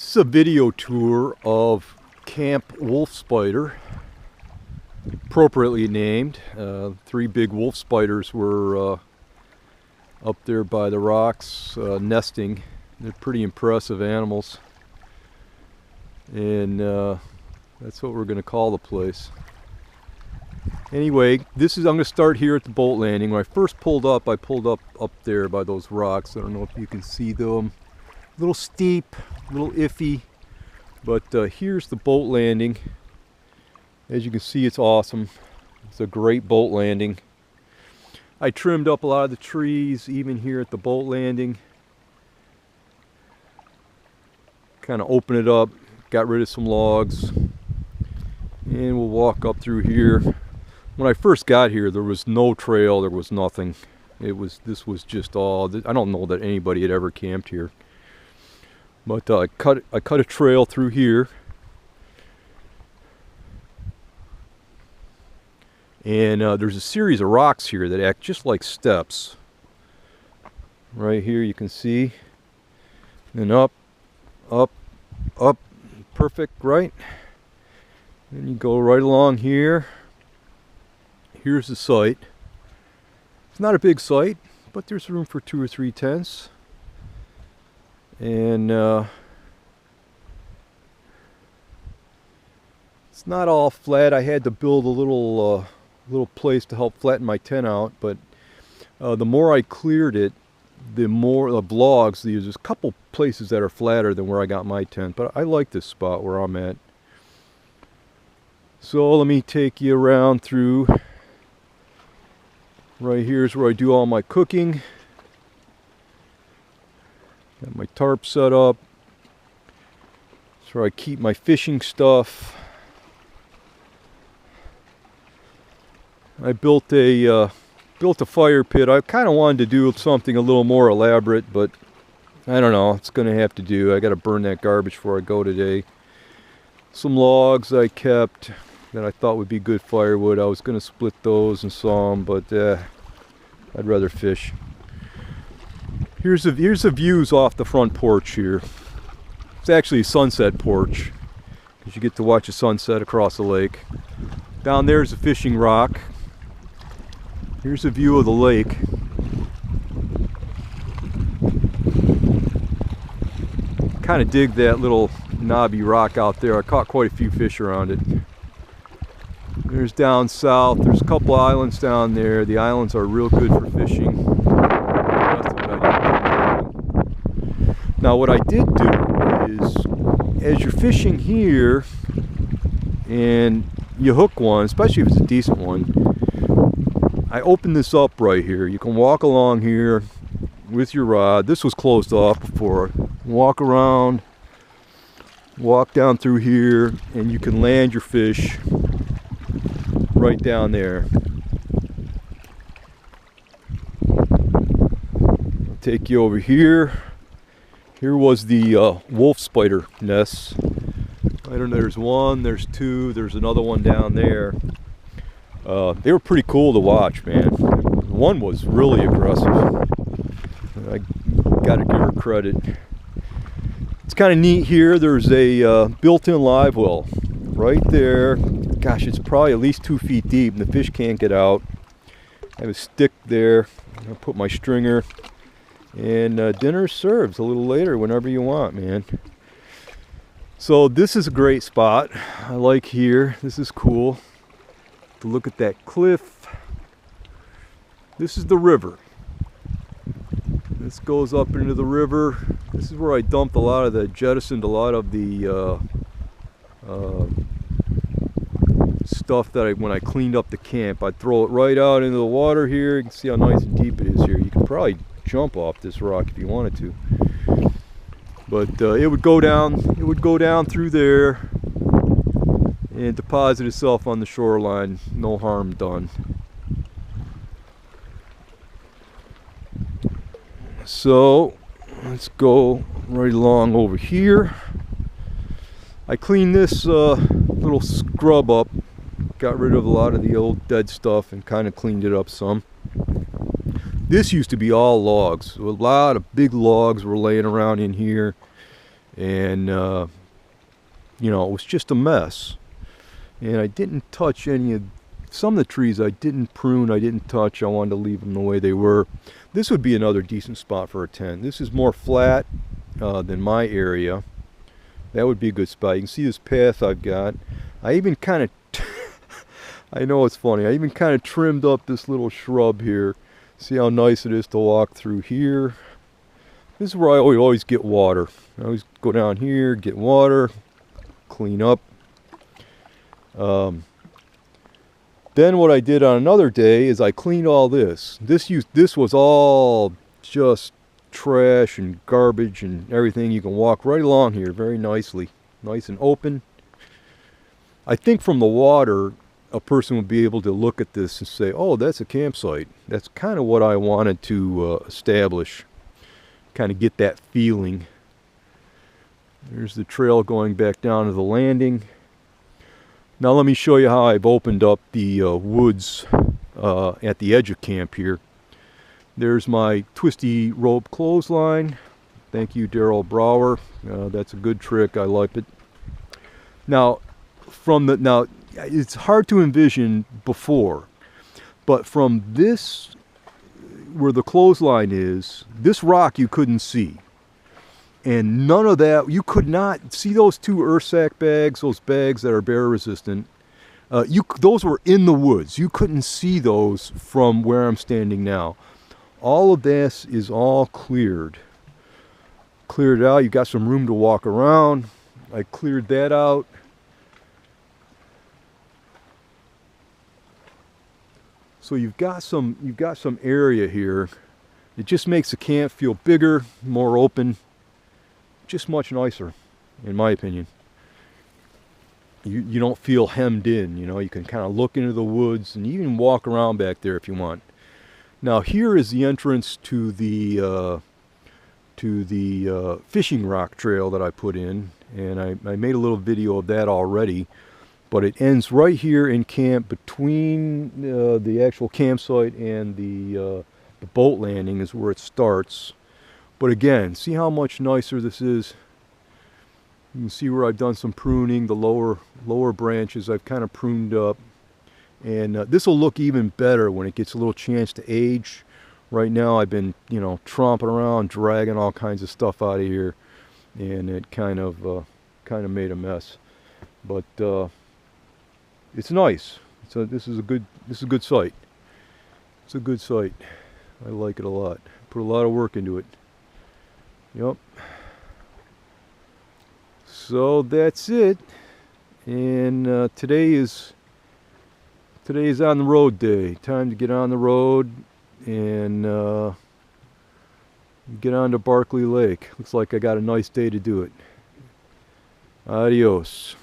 This is a video tour of Camp Wolf Spider, appropriately named. 3 big wolf spiders were up there by the rocks nesting. They're pretty impressive animals, and that's what we're going to call the place. Anyway, I'm going to start here at the boat landing. When I first pulled up, I pulled up there by those rocks. I don't know if you can see them. A little steep, a little iffy, but here's the boat landing. As you can see, it's awesome. It's a great boat landing. I trimmed up a lot of the trees, even here at the boat landing. Kind of open it up, got rid of some logs, and we'll walk up through here. When I first got here, there was no trail, there was nothing. This was just all, I don't know that anybody had ever camped here. But I cut a trail through here, and there's a series of rocks here that act just like steps. Right here you can see, and up, up, up, perfect, right? And you go right along here. Here's the site. It's not a big site, but there's room for 2 or 3 tents. And it's not all flat. I had to build a little place to help flatten my tent out, but the more I cleared it, the more the logs. There's a couple places that are flatter than where I got my tent, but I like this spot where I'm at. So let me take you around through. Right here is where I do all my cooking. Got my tarp set up. That's where I keep my fishing stuff. I built a fire pit. I kind of wanted to do something a little more elaborate, but I don't know. It's going to have to do. I got to burn that garbage before I go today. Some logs I kept that I thought would be good firewood. I was going to split those and some, but I'd rather fish. Here's the views off the front porch here. It's actually a sunset porch, because you get to watch the sunset across the lake. Down there is a fishing rock. Here's a view of the lake. Kind of dig that little knobby rock out there. I caught quite a few fish around it. There's down south. There's a couple islands down there. The islands are real good for fishing. Now what I did do is, as you're fishing here and you hook one, especially if it's a decent one, I opened this up right here. You can walk along here with your rod. This was closed off before. Walk around, walk down through here, and you can land your fish right down there. I'll take you over here. Here was the wolf spider nests. I don't know, there's 1, there's 2, there's another one down there. They were pretty cool to watch, man. One was really aggressive. I gotta give her credit. It's kind of neat here. There's a built-in live well right there. Gosh, it's probably at least 2 feet deep, and the fish can't get out. I have a stick there. I'll put my stringer. And dinner serves a little later, whenever you want, man. So this is a great spot. I like here. This is cool. To look at that cliff. This is the river. This goes up into the river. This is where I dumped jettisoned a lot of the stuff that when I cleaned up the camp. I'd throw it right out into the water here. You can see how nice and deep it is here. You can probably jump off this rock if you wanted to, but it would go down through there and deposit itself on the shoreline. No harm done. So let's go right along over here. I cleaned this little scrub up, got rid of a lot of the old dead stuff and kind of cleaned it up some. This used to be all logs. A lot of big logs were laying around in here, and you know, it was just a mess. And I didn't touch any of some of the trees. I didn't prune, I didn't touch. I wanted to leave them the way they were. This would be another decent spot for a tent. This is more flat than my area. That would be a good spot. You can see this path I've got. I even kind of I know it's funny, I even kind of trimmed up this little shrub here. See how nice it is to walk through here. This is where I always get water. I always go down here, get water, clean up. Then what I did on another day is I cleaned all this. This was all just trash and garbage and everything. You can walk right along here very nicely, nice and open. I think from the water, a person would be able to look at this and say, oh, that's a campsite. That's kind of what I wanted to establish, kind of get that feeling. There's the trail going back down to the landing. Now let me show you how I've opened up the woods at the edge of camp here. There's my twisty rope clothesline. Thank you, Daryl Brower. That's a good trick. I like it. Now, it's hard to envision before, but from this, where the clothesline is, this rock you couldn't see. And none of that, you could not see those two earth sack bags, those bags that are bear resistant. Those were in the woods. You couldn't see those from where I'm standing now. All of this is all cleared. Cleared out. You got some room to walk around. I cleared that out. So you've got some area here. It just makes the camp feel bigger, more open, just much nicer, in my opinion. You don't feel hemmed in, you know. You can kind of look into the woods, and you can walk around back there if you want. Now here is the entrance to the fishing rock trail that I put in, and I made a little video of that already. But it ends right here in camp, between the actual campsite and the boat landing is where it starts. But again, see how much nicer this is. You can see where I've done some pruning. The lower branches I've kind of pruned up, and this will look even better when it gets a little chance to age. Right now I've been, you know, tromping around, dragging all kinds of stuff out of here, and it kind of made a mess. But it's nice. This is a good site. It's a good site. I like it a lot. Put a lot of work into it. Yep. So that's it. And today is on the road day. Time to get on the road and get on to Barkley Lake. Looks like I got a nice day to do it. Adios.